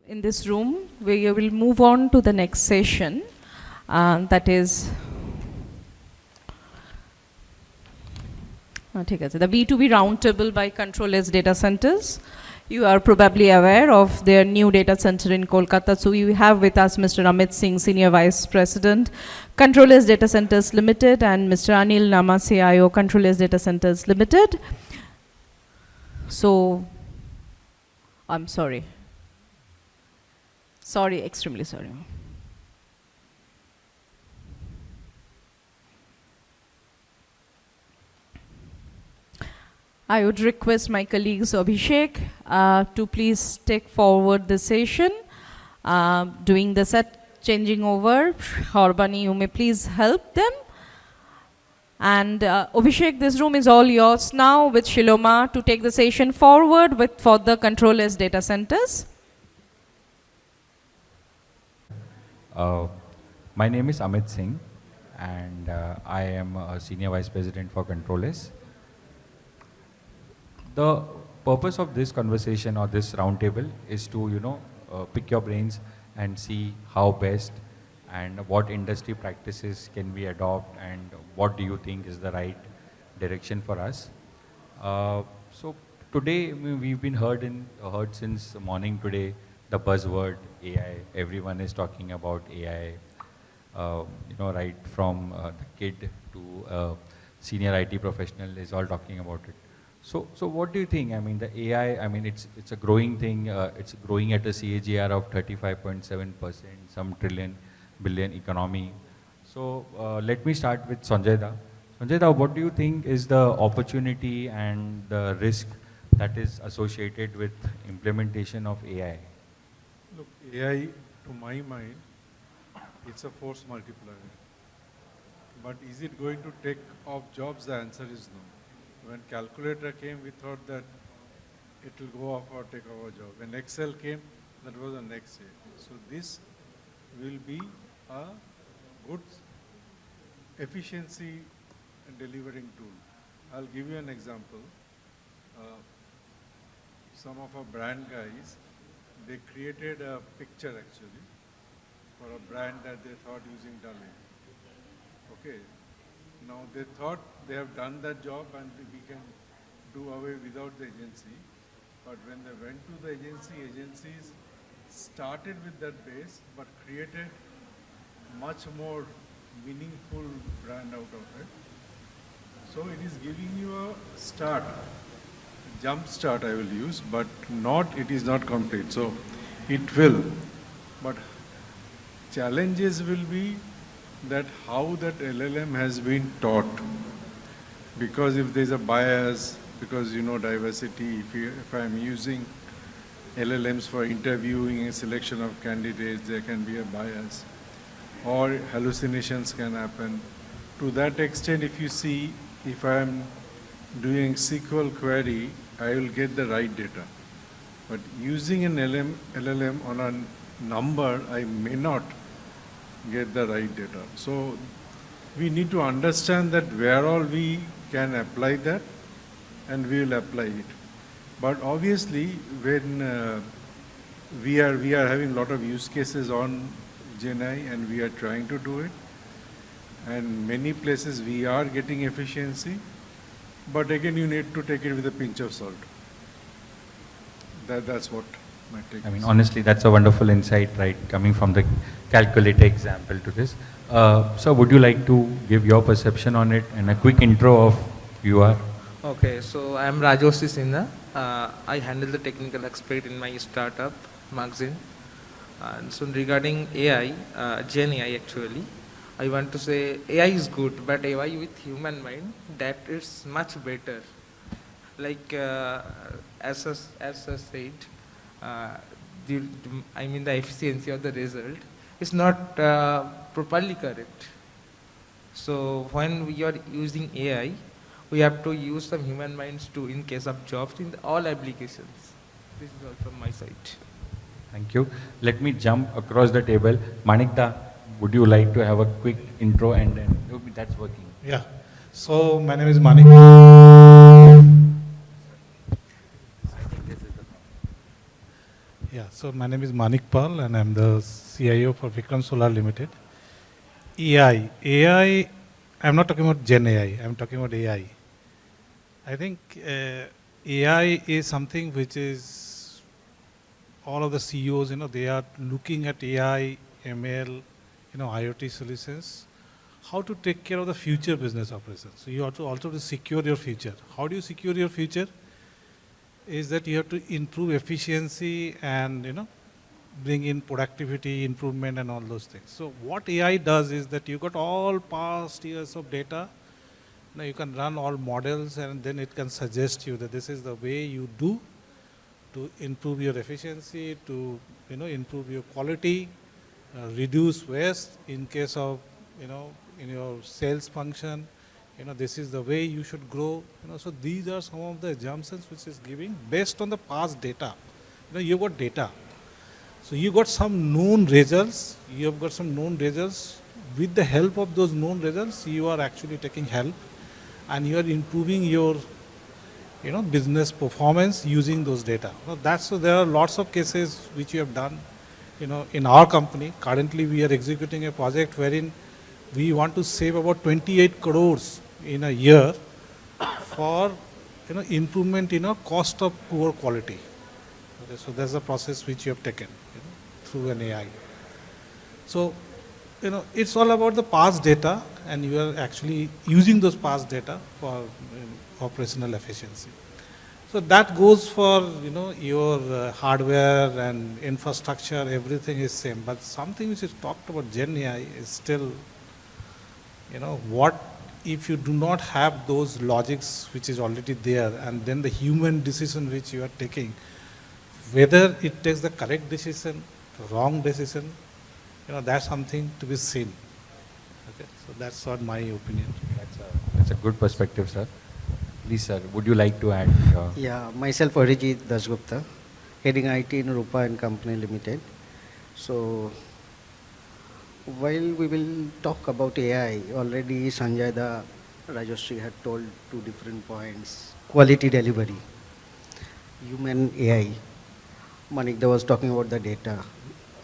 in this room. We will move on to the next session, that is the B2B Roundtable by CtrlS Datacenters. You are probably aware of their new data center in Kolkata. So we have with us Mr. Amit Singh, Senior Vice President, CtrlS Datacenters Ltd, and Mr. Anil Nama, CIO, CtrlS Datacenters Ltd. So, I'm sorry. Sorry, extremely sorry. I would request my colleagues Abhishek to please take forward the session. Doing the set changing over, Horbani, you may please help them. And Abhishek, this room is all yours now with Shiloma to take the session forward for the CtrlS data centers. My name is Amit Singh, and I am a Senior Vice President for CtrlS. The purpose of this conversation or this roundtable is to, pick your brains and see how best and what industry practices can we adopt and what do you think is the right direction for us. So today we've been heard since morning today the buzzword AI. Everyone is talking about AI, right from the kid to senior IT professional is all talking about it. So what do you think? I mean, the AI, it's a growing thing. It's growing at a CAGR of 35.7%, some billion economy. So let me start with Sanjay Da. Sanjay Da, what do you think is the opportunity and the risk that is associated with implementation of AI? Look, AI, to my mind, it's a force multiplier. But is it going to take off jobs? The answer is no. When calculator came, we thought that it will go off or take over job. When Excel came, that was the next stage. So this will be a good efficiency delivering tool. I'll give you an example. Some of our brand guys, they created a picture actually for a brand that they thought using Dali. Okay. Now they thought they have done that job and we can do away without the agency. But when they went to the agencies started with that base but created much more meaningful brand out of it. So it is giving you a start, jump start I will use, but it is not complete. So it will, but challenges will be that how that LLM has been taught. Because if there's a bias, because diversity, if I'm using LLMs for interviewing a selection of candidates, there can be a bias. Or hallucinations can happen. To that extent, if you see, if I'm doing SQL query, I will get the right data. But using an LLM on a number, I may not get the right data. So we need to understand that where all we can apply that, and we will apply it. But obviously, when we are having a lot of use cases on GenAI, and we are trying to do it, and many places we are getting efficiency, but again you need to take it with a pinch of salt. That's what my take is. Honestly, that's a wonderful insight, right, coming from the calculator example to this. So would you like to give your perception on it and a quick intro of who you are? Okay, so I am Rajoshi Sinha. I handle the technical aspect in my startup, Magazine. And so regarding AI, Gen AI actually, I want to say AI is good, but AI with human mind, that is much better. Like as I said, the efficiency of the result is not properly correct. So when we are using AI, we have to use some human minds too in case of jobs in all applications. This is all from my side. Thank you. Let me jump across the table. Manikda, would you like to have a quick intro and then that's working? Yeah. So my name is Manik. Yeah. So my name is Manik Pal and I'm the CIO for Vikram Solar Limited. AI, I'm not talking about Gen AI, I'm talking about AI. I think AI is something which is all of the CEOs, they are looking at AI, ML, IoT solutions, how to take care of the future business operations. So you have to also to secure your future. How do you secure your future? Is that you have to improve efficiency and bring in productivity, improvement and all those things. So what AI does is that you got all past years of data. Now you can run all models and then it can suggest you that this is the way you do to improve your efficiency, to improve your quality, reduce waste in case of in your sales function. This is the way you should grow. So these are some of the assumptions which is giving based on the past data. You got data. So you got some known results. You have got some known results. With the help of those known results, you are actually taking help, and you are improving your business performance using those data. So there are lots of cases which you have done. In our company, currently we are executing a project wherein we want to save about 28 crores in a year for improvement in a cost of poor quality. Okay, so that's the process which you have taken through an AI. So it's all about the past data, and you are actually using those past data for operational efficiency. So that goes for your hardware and infrastructure, everything is same. But something which is talked about Gen AI is still, what if you do not have those logics which is already there, and then the human decision which you are taking, whether it takes the correct decision, the wrong decision, that's something to be seen. Okay, so that's what my opinion. That's a good perspective, sir. Please, sir, would you like to add? Yeah, myself Arijit Dasgupta, heading IT in Rupa and Company Limited. So while we will talk about AI, already Sanjay Da Rajashri had told two different points. Quality delivery, human AI. Manikda was talking about the data.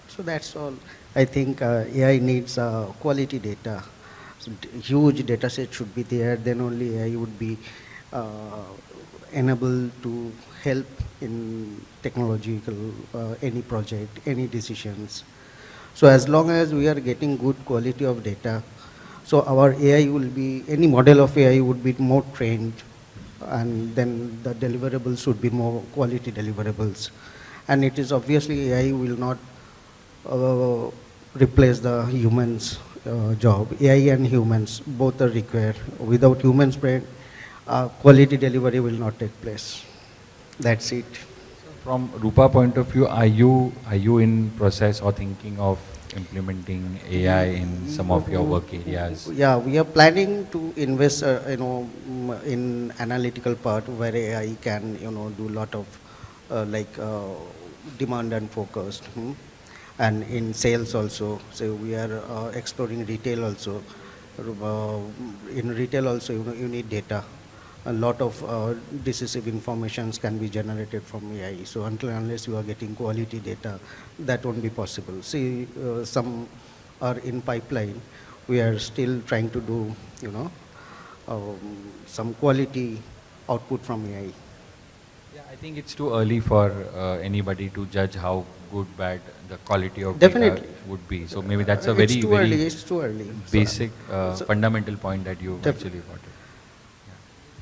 So that's all. I think AI needs quality data. So huge data set should be there, then only AI would be enabled to help in technological, any project, any decisions. So as long as we are getting good quality of data, so our AI will be, any model of AI would be more trained, and then the deliverables would be more quality deliverables. And it is obviously AI will not replace the humans' job. AI and humans both are required. Without humans' brain, quality delivery will not take place. That's it. From Rupa point of view, are you in process or thinking of implementing AI in some of your work areas? Yeah, we are planning to invest, in analytical part where AI can, do a lot of demand and focused, and in sales also. So we are exploring retail also. In retail also, you need data. A lot of decisive informations can be generated from AI. So until and unless you are getting quality data, that won't be possible. See, some are in pipeline. We are still trying to do, some quality output from AI. Yeah, I think it's too early for anybody to judge how good, bad the quality of Definitely data would be. So maybe that's a very, It's too early. basic, so fundamental point that you actually got it.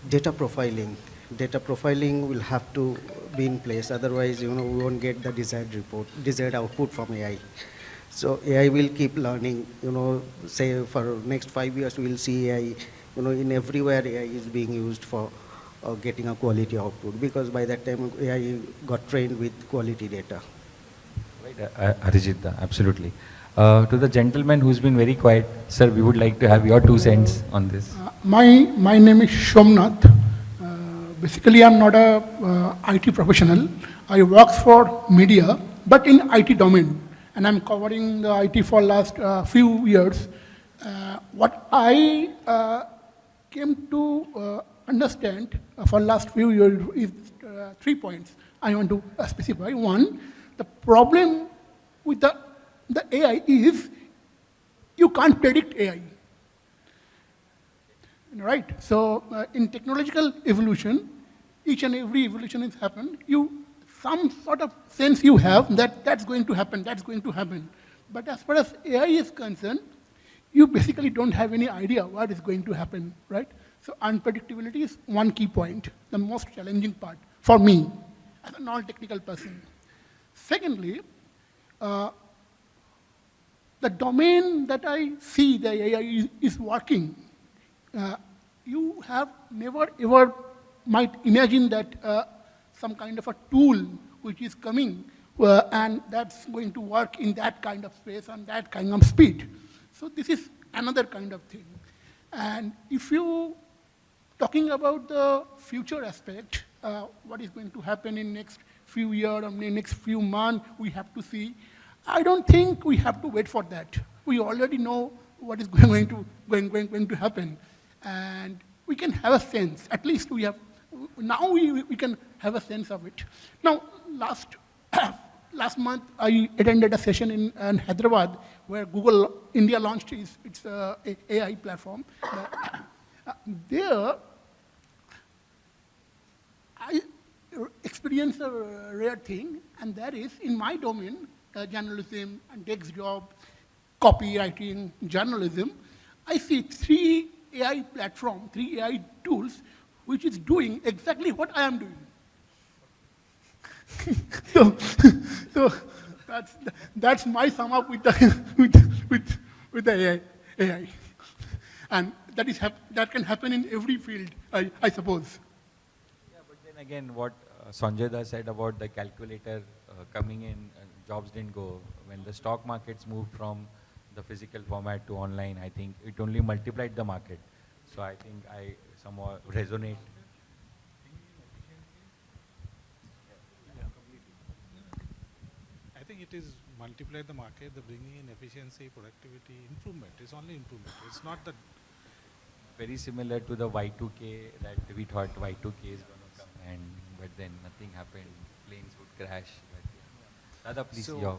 Data profiling. Data profiling will have to be in place. Otherwise, we won't get the desired output from AI. So AI will keep learning. Say for next 5 years, we will see AI. In everywhere AI is being used for getting a quality output, because by that time AI got trained with quality data. Right, Arijit, absolutely. To the gentleman who's been very quiet, sir, we would like to have your 2 cents on this. My name is Shomnath. Basically, I'm not a IT professional. I work for media, but in IT domain, and I'm covering the IT for last few years. What I came to understand for last few years is 3 points I want to specify. One, The problem with the AI is you can't predict AI. Right? So in technological evolution, each and every evolution has happened. Some sort of sense you have that that's going to happen, that's going to happen. But as far as AI is concerned, you basically don't have any idea what is going to happen, right? So unpredictability is one key point, the most challenging part for me as a non-technical person. Secondly, the domain that I see the AI is working, you have never ever might imagine that some kind of a tool which is coming and that's going to work in that kind of space and that kind of speed. So this is another kind of thing. And if you talking about the future aspect, what is going to happen in next few years or next few months, we have to see. I don't think we have to wait for that. We already know what is going to happen. And we can have a sense, at least we can have a sense of it. Now, last month, I attended a session in Hyderabad where Google India launched its AI platform. There, I experienced a rare thing, and that is in my domain, journalism and desk job, copywriting, journalism, I see 3 AI platforms, 3 AI tools, which is doing exactly what I am doing. so that's my sum up with the AI. And that can happen in every field, I suppose. Yeah, but then again, what Sanjay Da said about the calculator coming in, jobs didn't go. When the stock markets moved from the physical format to online, I think it only multiplied the market. So I think I somehow resonate. I think it is multiply the market, the bringing in efficiency, productivity, improvement. It's only improvement. It's not the Very similar to the Y2K that we thought Y2K is going to come, but then nothing happened. Planes would crash. Dada, please. So,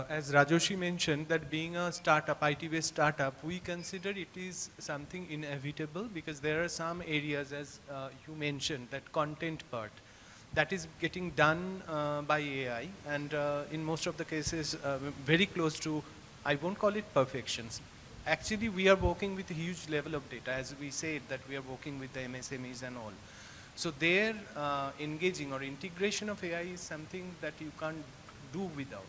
as Rajoshi mentioned, that being a startup, IT-based startup, we consider it is something inevitable because there are some areas, as you mentioned, that content part, that is getting done by AI, and in most of the cases, very close to, I won't call it perfections. Actually, we are working with a huge level of data, as we said that we are working with the MSMEs and all. So their engaging or integration of AI is something that you can't do without.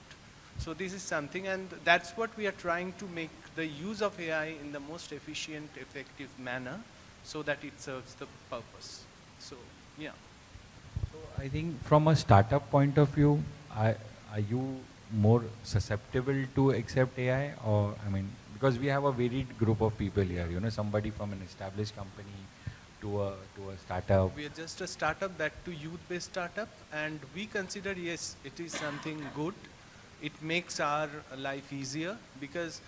So this is something, and that's what we are trying to make the use of AI in the most efficient, effective manner so that it serves the purpose. So, yeah. So I think from a startup point of view, are you more susceptible to accept AI, or because we have a varied group of people here, somebody from an established company to a startup. We are just a startup, that to youth-based startup, and we consider, yes, it is something good. It makes our life easier because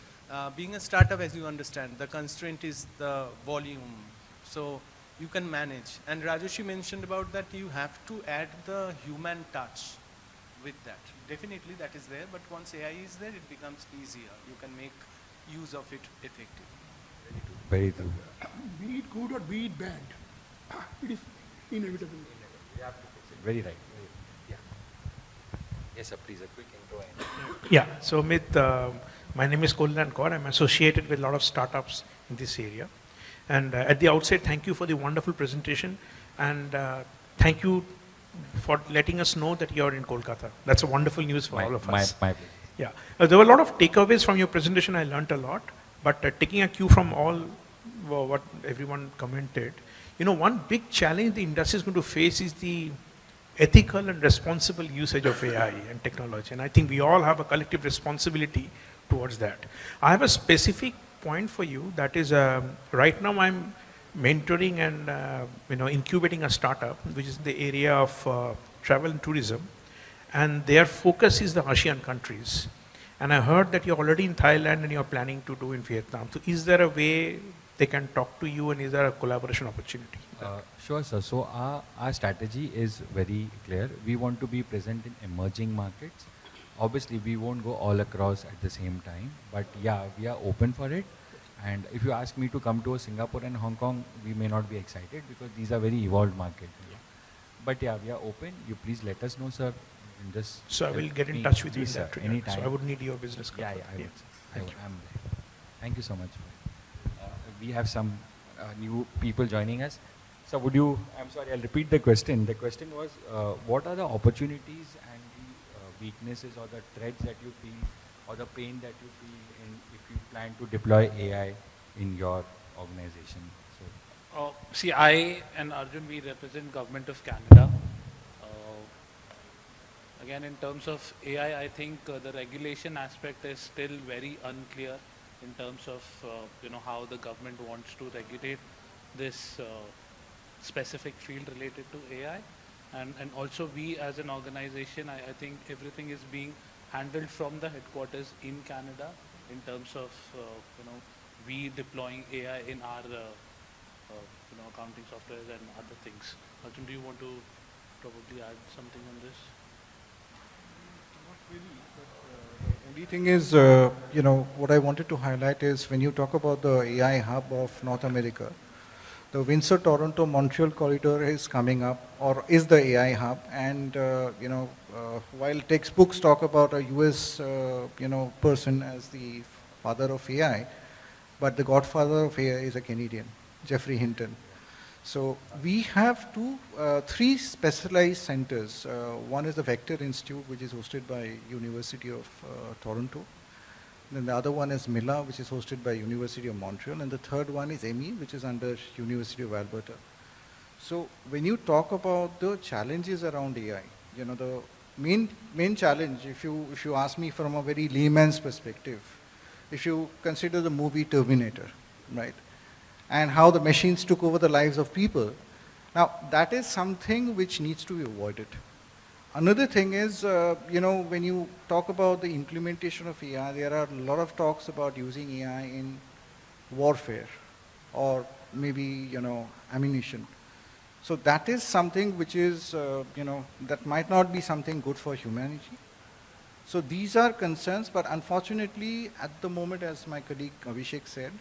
being a startup, as you understand, the constraint is the volume. So you can manage. And Rajoshi mentioned about that you have to add the human touch with that. Definitely that is there, but once AI is there, it becomes easier. You can make use of it effectively. Very true. Be it good or be it bad, it is inevitable. We have to fix it. Very right. Yeah. Yes, sir, please, a quick intro. Yeah, so my name is Kolkata Kaur. I'm associated with a lot of startups in this area. And at the outset, thank you for the wonderful presentation. And thank you for letting us know that you're in Kolkata. That's a wonderful news for all of us. My Yeah, there were a lot of takeaways from your presentation. I learnt a lot. But taking a cue from all what everyone commented, one big challenge the industry is going to face is the ethical and responsible usage of AI and technology. And I think we all have a collective responsibility towards that. I have a specific point for you. That is, right now I'm mentoring and incubating a startup, which is the area of travel and tourism. And their focus is the ASEAN countries. And I heard that you're already in Thailand and you're planning to do in Vietnam. So is there a way they can talk to you, and is there a collaboration opportunity? Sure, sir. So our strategy is very clear. We want to be present in emerging markets obviously we won't go all across at the same time, but yeah, we are open for it. And if you ask me to come to Singapore and Hong Kong, we may not be excited because these are very evolved markets. Yeah. But yeah, we are open. You please let us know, sir. And just So I will help get in me. touch with you in Please, that sir, regard. anytime. So I would need your business card. Yeah, yeah, I would. Thank you. I'm there. Thank you so much. We have some new people joining us. So would you, I'm sorry, I'll repeat the question. The question was, what are the opportunities and the weaknesses or the threats that you feel or the pain that you feel in if you plan to deploy AI in your organization? So, See, I and Arjun, we represent Government of Canada. Again, in terms of AI, I think the regulation aspect is still very unclear in terms of how the government wants to regulate this specific field related to AI. And also we as an organization, I think everything is being handled from the headquarters in Canada in terms of we deploying AI in our accounting software and other things. Arjun, do you want to probably add something on this? Not really, but the only thing is, what I wanted to highlight is when you talk about the AI hub of North America, the Windsor, Toronto, Montreal corridor is coming up, or is the AI hub. And, while textbooks talk about a US, person as the father of AI, but the godfather of AI is a Canadian, Jeffrey Hinton. So we have three specialized centers. One is the Vector Institute, which is hosted by University of Toronto. Then the other one is Mila, which is hosted by University of Montreal. And the third one is EMI, which is under University of Alberta. So when you talk about the challenges around AI, the main challenge, if you ask me from a very layman's perspective, if you consider the movie Terminator, right? And how the machines took over the lives of people. Now, that is something which needs to be avoided. Another thing is, when you talk about the implementation of AI, there are a lot of talks about using AI in warfare or maybe, ammunition. So that is something which is, that might not be something good for humanity. So these are concerns, but unfortunately, at the moment, as my colleague Abhishek said,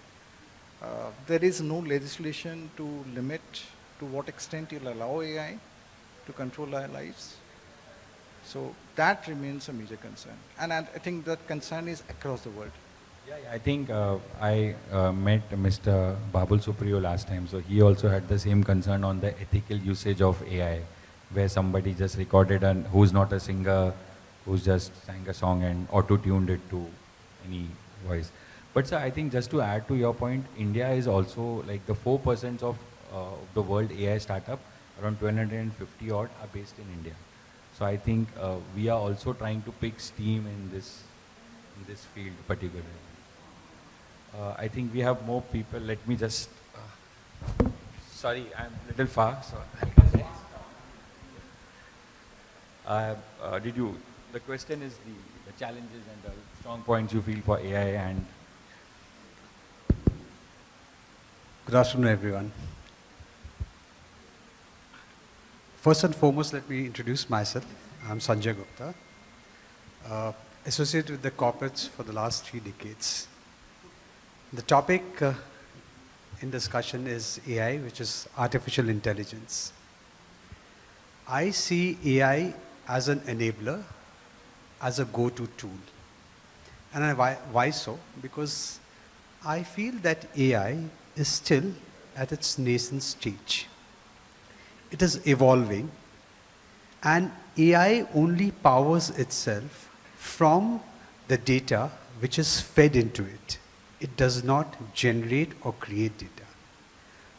there is no legislation to limit to what extent you'll allow AI to control our lives. So that remains a major concern. And I think that concern is across the world. yeah, I think I met Mr. Babul Supriyo last time, so he also had the same concern on the ethical usage of AI, where somebody just recorded and who's not a singer, who's just sang a song and auto-tuned it to any voice. But sir, I think just to add to your point, India is also like the 4% of the world AI startup, around 250 odd are based in India. So I think we are also trying to pick steam in this field particularly. I think we have more people. Let me just, sorry, I'm a little far. So the question is the challenges and the strong points you feel for AI and. Good afternoon, everyone. First and foremost, let me introduce myself. I'm Sanjay Gupta, associated with the corporates for the last 3 decades. The topic in discussion is AI, which is artificial intelligence. I see AI as an enabler, as a go-to tool. And why so? Because I feel that AI is still at its nascent stage. It is evolving, and AI only powers itself from the data which is fed into it. It does not generate or create data.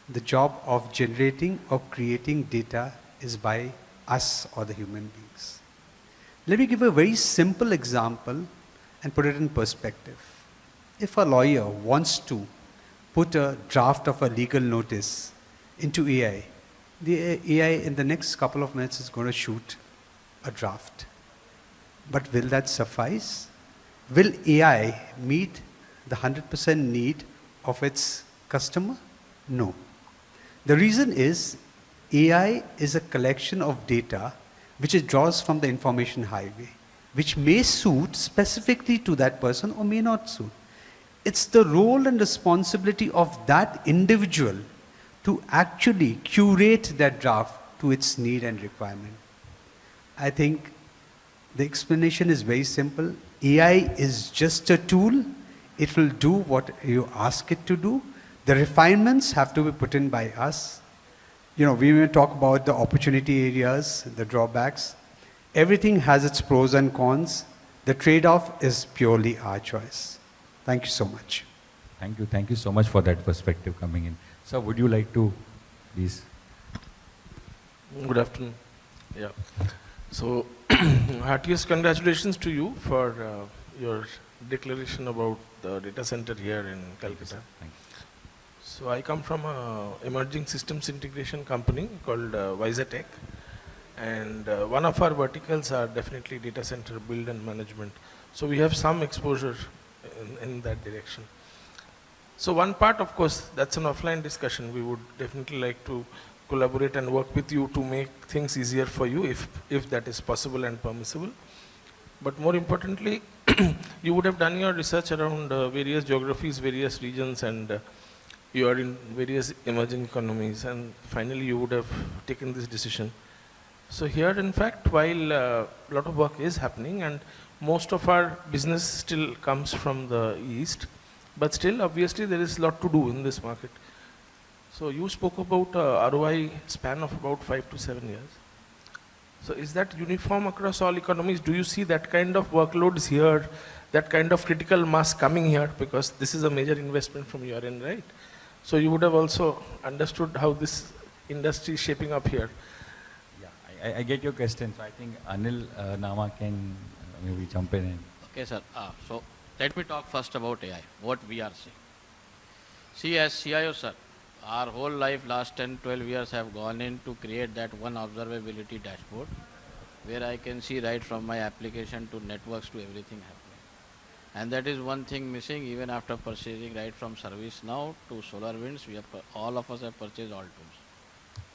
The job of generating or creating data is by us or the human beings. Let me give a very simple example and put it in perspective. If a lawyer wants to put a draft of a legal notice into AI, the AI in the next couple of minutes is going to shoot a draft. But will that suffice? Will AI meet the 100% need of its customer? No. The reason is AI is a collection of data which it draws from the information highway. which may suit specifically to that person or may not suit. It's the role and responsibility of that individual to actually curate that draft to its need and requirement. I think the explanation is very simple. AI is just a tool. It will do what you ask it to do. The refinements have to be put in by us. You know, we may talk about the opportunity areas, the drawbacks. Everything has its pros and cons. The trade-off is purely our choice. Thank you so much. Thank you so much for that perspective coming in. Sir, would you like to please? Good afternoon. Yeah. So, heartiest congratulations to you for your declaration about the data center here in Kolkata. Thank you. So, I come from an emerging systems integration company called Tech, and one of our verticals are definitely data center build and management. So, we have some exposure in that direction. So, one part, of course, that's an offline discussion. We would definitely like to collaborate and work with you to make things easier for you if that is possible and permissible. But more importantly, you would have done your research around various geographies, various regions, and you are in various emerging economies, and finally you would have taken this decision. So here, in fact, while a lot of work is happening and most of our business still comes from the East, but still obviously there is a lot to do in this market. So you spoke about ROI span of about 5 to 7 years. So is that uniform across all economies? Do you see that kind of workloads here, that kind of critical mass coming here? Because this is a major investment from your end, right? So you would have also understood how this industry is shaping up here. Yeah, I get your question. So I think Anil Nama can maybe jump in. Okay, sir. So let me talk first about AI, what we are seeing. See, as CIO, sir, our whole life, last 10, 12 years have gone in to create that one observability dashboard where I can see right from my application to networks to everything happening. And that is one thing missing even after purchasing right from ServiceNow to SolarWinds. All of us have purchased all tools.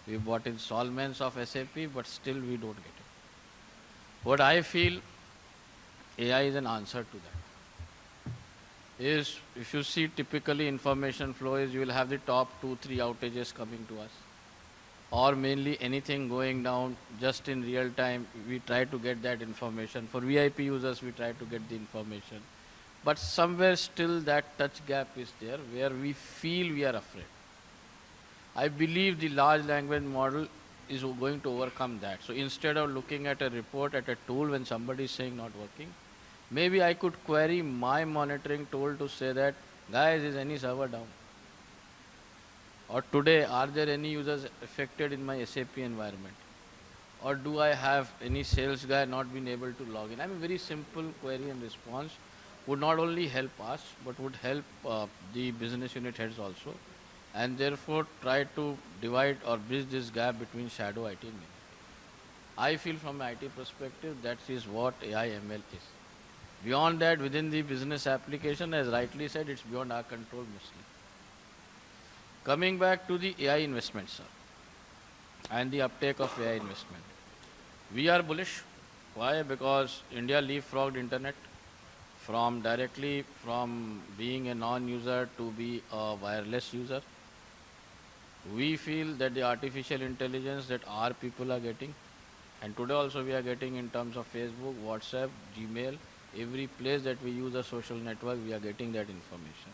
We bought installments of SAP, but still we don't get it. What I feel AI is an answer to that. Is if you see typically information flow is you will have the top 2-3 outages coming to us, or mainly anything going down just in real time. We try to get that information. For VIP users, we try to get the information, but somewhere still that touch gap is there where we feel we are afraid. I believe the large language model is going to overcome that. So instead of looking at a report at a tool when somebody is saying not working, maybe I could query my monitoring tool to say that, guys, is any server down? Or today, are there any users affected in my SAP environment? Or do I have any sales guy not been able to log in? I mean, very simple query and response would not only help us, but would help the business unit heads also. And therefore, try to divide or bridge this gap between shadow IT and main. I feel from an IT perspective, that is what AI ML is. Beyond that, within the business application, as rightly said, it's beyond our control mostly. Coming back to the AI investment, sir, and the uptake of AI investment. We are bullish. Why? Because India leapfrogged internet directly from being a non-user to be a wireless user. We feel that the artificial intelligence that our people are getting, and today also we are getting in terms of Facebook, WhatsApp, Gmail, every place that we use a social network, we are getting that information.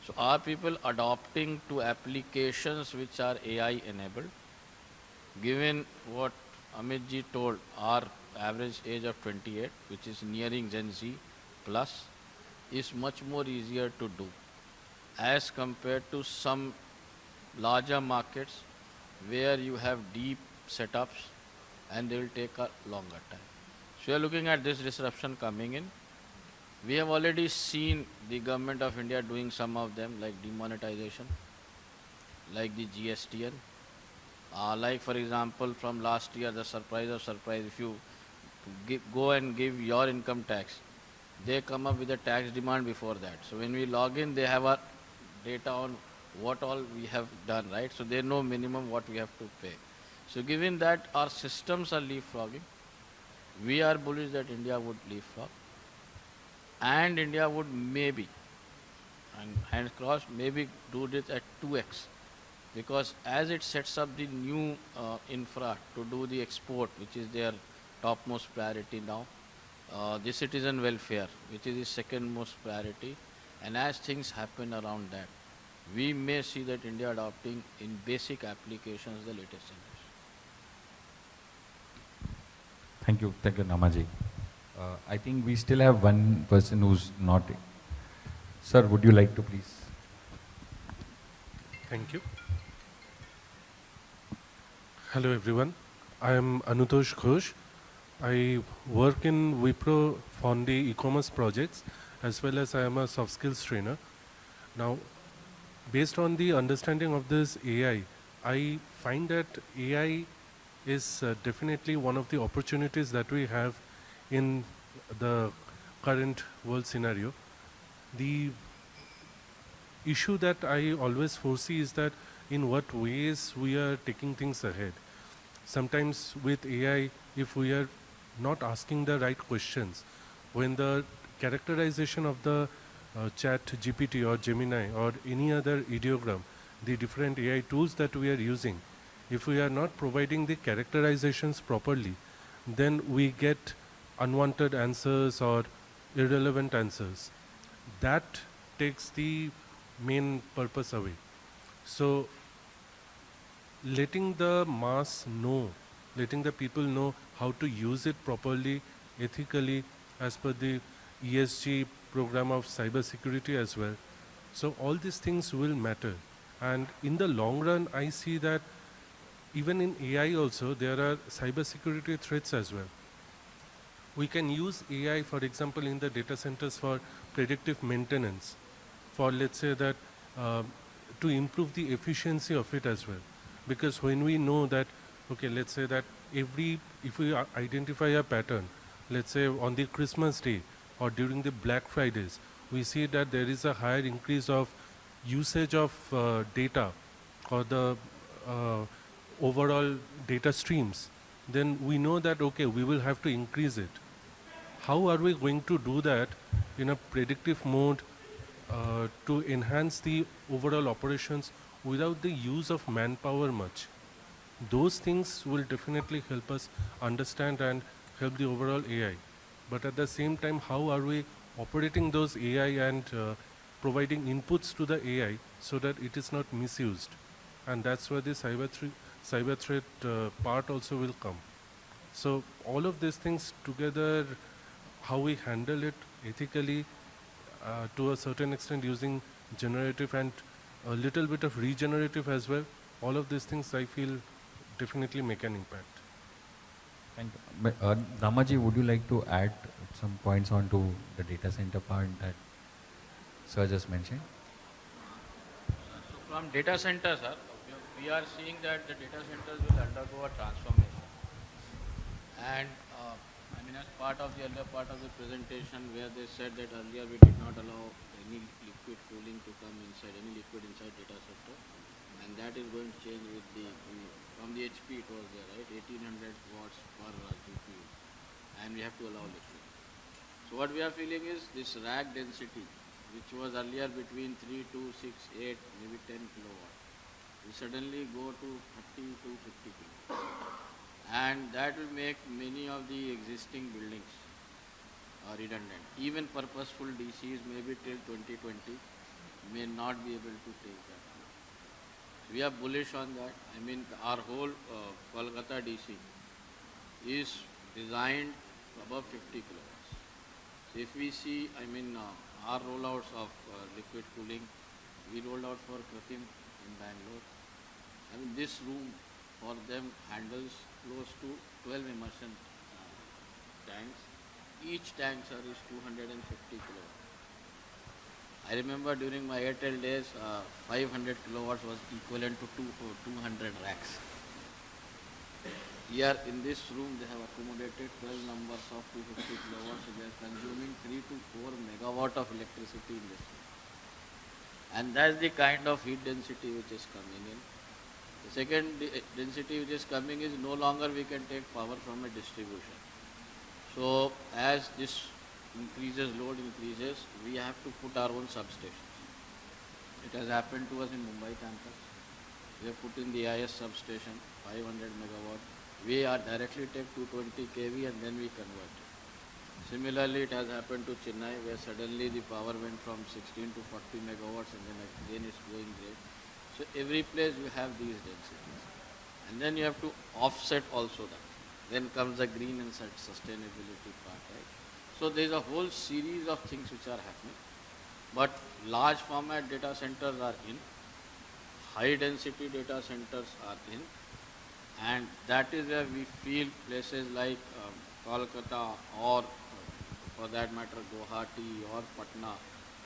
So are people adopting to applications which are AI enabled? Given what Amit ji told, our average age of 28, which is nearing Gen Z plus, is much more easier to do as compared to some larger markets where you have deep setups and they will take a longer time. So we are looking at this disruption coming in. We have already seen the government of India doing some of them, like demonetization, like the GSTN. Like for example, from last year, the surprise of surprise, if you go and give your income tax, they come up with a tax demand before that. So when we log in, they have our data on what all we have done, right? So they know minimum what we have to pay. So given that our systems are leapfrogging, We are bullish that India would leapfrog, and India would maybe, and hands crossed, maybe do this at 2x, because as it sets up the new infra to do the export, which is their topmost priority now, the citizen welfare, which is the second most priority, and as things happen around that, we may see that India adopting in basic applications the latest standards. Thank you, Namaji. I think we still have one person who's not. Sir, would you like to please? Thank you. Hello everyone. I am Anutosh Ghosh. I work in Wipro on the e-commerce projects, as well as I am a soft skills trainer. Now, based on the understanding of this AI, I find that AI is definitely one of the opportunities that we have in the current world scenario. The issue that I always foresee is that in what ways we are taking things ahead. Sometimes with AI, if we are not asking the right questions, when the characterization of the chat GPT or Gemini or any other ideogram, the different AI tools that we are using, if we are not providing the characterizations properly, then we get unwanted answers or irrelevant answers. That takes the main purpose away. So letting the mass know, letting the people know how to use it properly, ethically, as per the ESG program of cybersecurity as well. So all these things will matter. And in the long run, I see that even in AI also, there are cybersecurity threats as well. We can use AI, for example, in the data centers for predictive maintenance, for let's say that to improve the efficiency of it as well. Because when we know that, okay, let's say that if we identify a pattern, let's say on the Christmas day or during the Black Fridays, we see that there is a higher increase of usage of data or the overall data streams, then we know that, okay, we will have to increase it. How are we going to do that in a predictive mode to enhance the overall operations without the use of manpower much? Those things will definitely help us understand and help the overall AI. But at the same time, how are we operating those AI and providing inputs to the AI so that it is not misused? And that's where the cyber threat part also will come. So all of these things together, how we handle it ethically, to a certain extent using generative and a little bit of regenerative as well, all of these things I feel definitely make an impact. Thank you. Namaji, would you like to add some points onto the data center part that Sir just mentioned? So from data centers, we are seeing that the data centers will undergo a transformation. And I mean, as part of the earlier part of the presentation where they said that earlier we did not allow any liquid cooling to come inside, any liquid inside data center. And that is going to change with the, from the HP it was there, right, 1800 watts per GPU. And we have to allow liquid. So what we are feeling is this rack density, which was earlier between 3 to 6, 8, maybe 10 kilowatt, will suddenly go to 30 to 50 kilowatt. And that will make many of the existing buildings redundant. Even purposeful DCs maybe till 2020 may not be able to take that. We are bullish on that. I mean, our whole Kolkata DC is designed above 50 kilowatts. So if we see, I mean, our rollouts of liquid cooling, we rolled out for Kratim in Bangalore. I mean, this room for them handles close to 12 immersion tanks. Each tank, sir, is 250 kilowatts. I remember during my Airtel days, 500 kilowatts was equivalent to 200 racks. Here in this room, they have accommodated 12 numbers of 250 kilowatts, so they are consuming 3 to 4 megawatt of electricity in this room. And that's the kind of heat density which is coming in. The second density which is coming is no longer we can take power from a distribution. So as this load increases, we have to put our own substations. It has happened to us in Mumbai campus. We have put in the IS substation, 500 megawatt. We are directly take 220 kV and then we convert it. Similarly, it has happened to Chennai, where suddenly the power went from 16 to 40 megawatts and then again it's going great. So every place you have these densities. And then you have to offset also that. Then comes the green and sustainability part, right? So there is a whole series of things which are happening. But large format data centers are in, high density data centers are in, and that is where we feel places like Kolkata or for that matter Guwahati or Patna,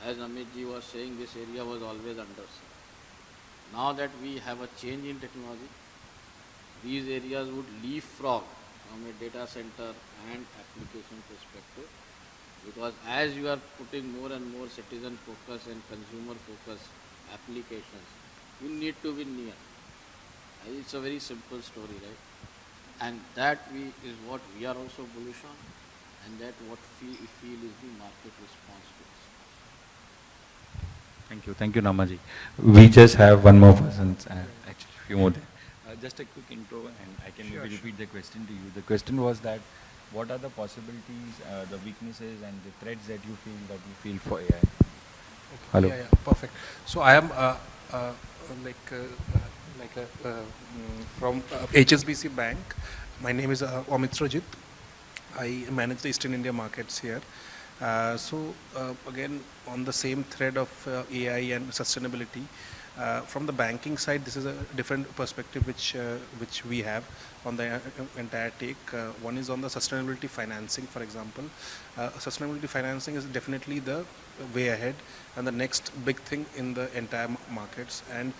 as Amit ji was saying, this area was always underserved. Now that we have a change in technology, these areas would leapfrog from a data center and application perspective, because as you are putting more and more citizen focus and consumer focus applications, you need to be near. It's a very simple story, right? And that is what we are also bullish on, and that what we feel is the market response to this. Thank you, Namaji. We just have one more person, actually a few more there. Just a quick intro, and I can maybe repeat the question to you. The question was that, what are the possibilities, the weaknesses, and the threats that you feel for AI? Okay. Hello. Yeah, perfect. So I am from HSBC Bank. My name is Amit Rajit. I manage the Eastern India markets here. Again, on the same thread of AI and sustainability, from the banking side, this is a different perspective which we have on the entire take. One is on the sustainability financing, for example. Sustainability financing is definitely the way ahead and the next big thing in the entire markets. And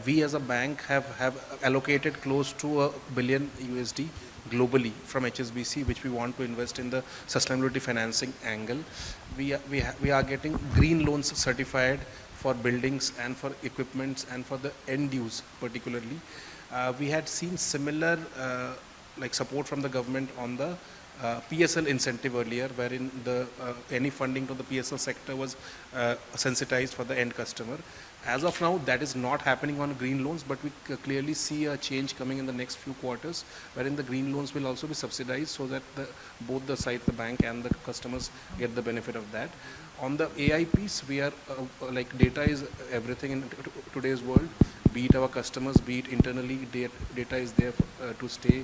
we as a bank have allocated close to $1 billion USD globally from HSBC, which we want to invest in the sustainability financing angle. We are getting green loans certified for buildings and for equipments and for the end use particularly. We had seen similar support from the government on the PSL incentive earlier, wherein any funding to the PSL sector was sensitized for the end customer. As of now, that is not happening on green loans, but we clearly see a change coming in the next few quarters, wherein the green loans will also be subsidized so that both the side, the bank and the customers, get the benefit of that. On the AI piece, we are data is everything in today's world. Be it our customers, be it internally, data is there to stay.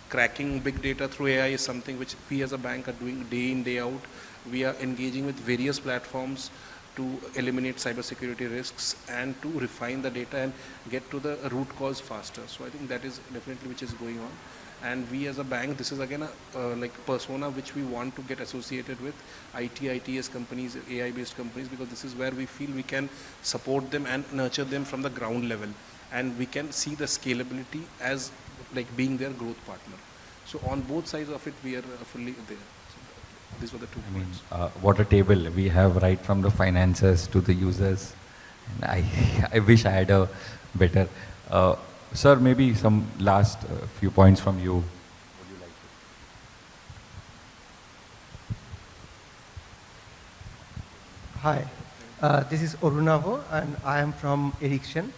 Cracking big data through AI is something which we as a bank are doing day in, day out. We are engaging with various platforms to eliminate cybersecurity risks and to refine the data and get to the root cause faster. So I think that is definitely which is going on. And we as a bank, this is again a persona which we want to get associated with ITS companies, AI-based companies, because this is where we feel we can support them and nurture them from the ground level. And we can see the scalability as being their growth partner. So on both sides of it, we are fully there. So these were the 2 points. What a table. We have right from the financiers to the users. And I wish I had a better... Sir, maybe some last few points from you. Would you like to? Hi, this is Orunavo and I am from Ericsson.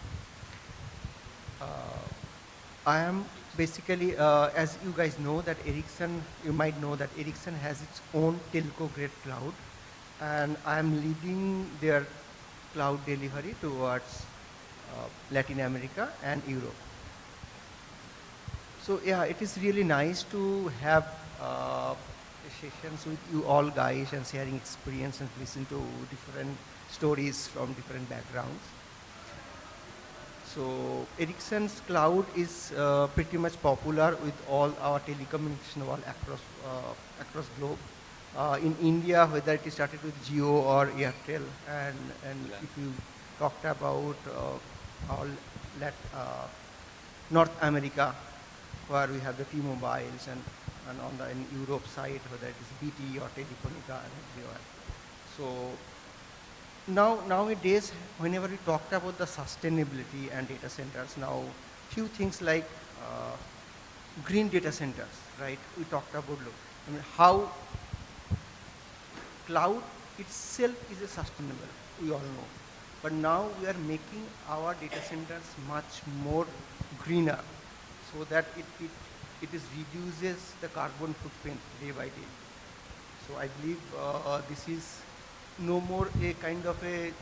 I am basically, as you guys know, that Ericsson, you might know that Ericsson has its own telco-grade cloud, and I am leading their cloud delivery towards Latin America and Europe. So yeah, it is really nice to have sessions with you all guys and sharing experience and listen to different stories from different backgrounds. So Ericsson's cloud is pretty much popular with all our telecommunication wall across globe. In India, whether it is started with Jio or Airtel, and if you talked about North America, where we have the T-Mobiles, and on the Europe side, whether it is BT or Telefonica and everywhere. So nowadays, whenever we talk about the sustainability and data centers, now few things like green data centers, right? We talked about I mean, how cloud itself is a sustainable, we all know. But now we are making our data centers much more greener so that it reduces the carbon footprint day by day. So I believe this is no more a kind of a,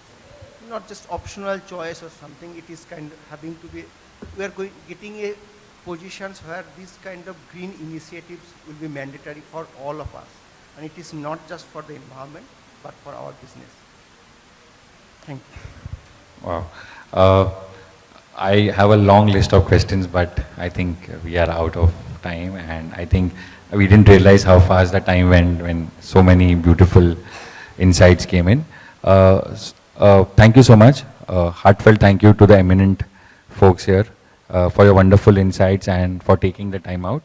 not just optional choice or something, it is kind of having to be, we are getting a positions where these kind of green initiatives will be mandatory for all of us. And it is not just for the environment, but for our business. Thank you. Wow. I have a long list of questions, but I think we are out of time, and I think we didn't realize how fast the time went when so many beautiful insights came in. Thank you so much. Heartfelt thank you to the eminent folks here for your wonderful insights and for taking the time out.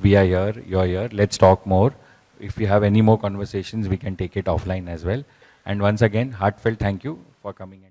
We are here, you're here. Let's talk more. If you have any more conversations, we can take it offline as well. And once again, heartfelt thank you for coming in.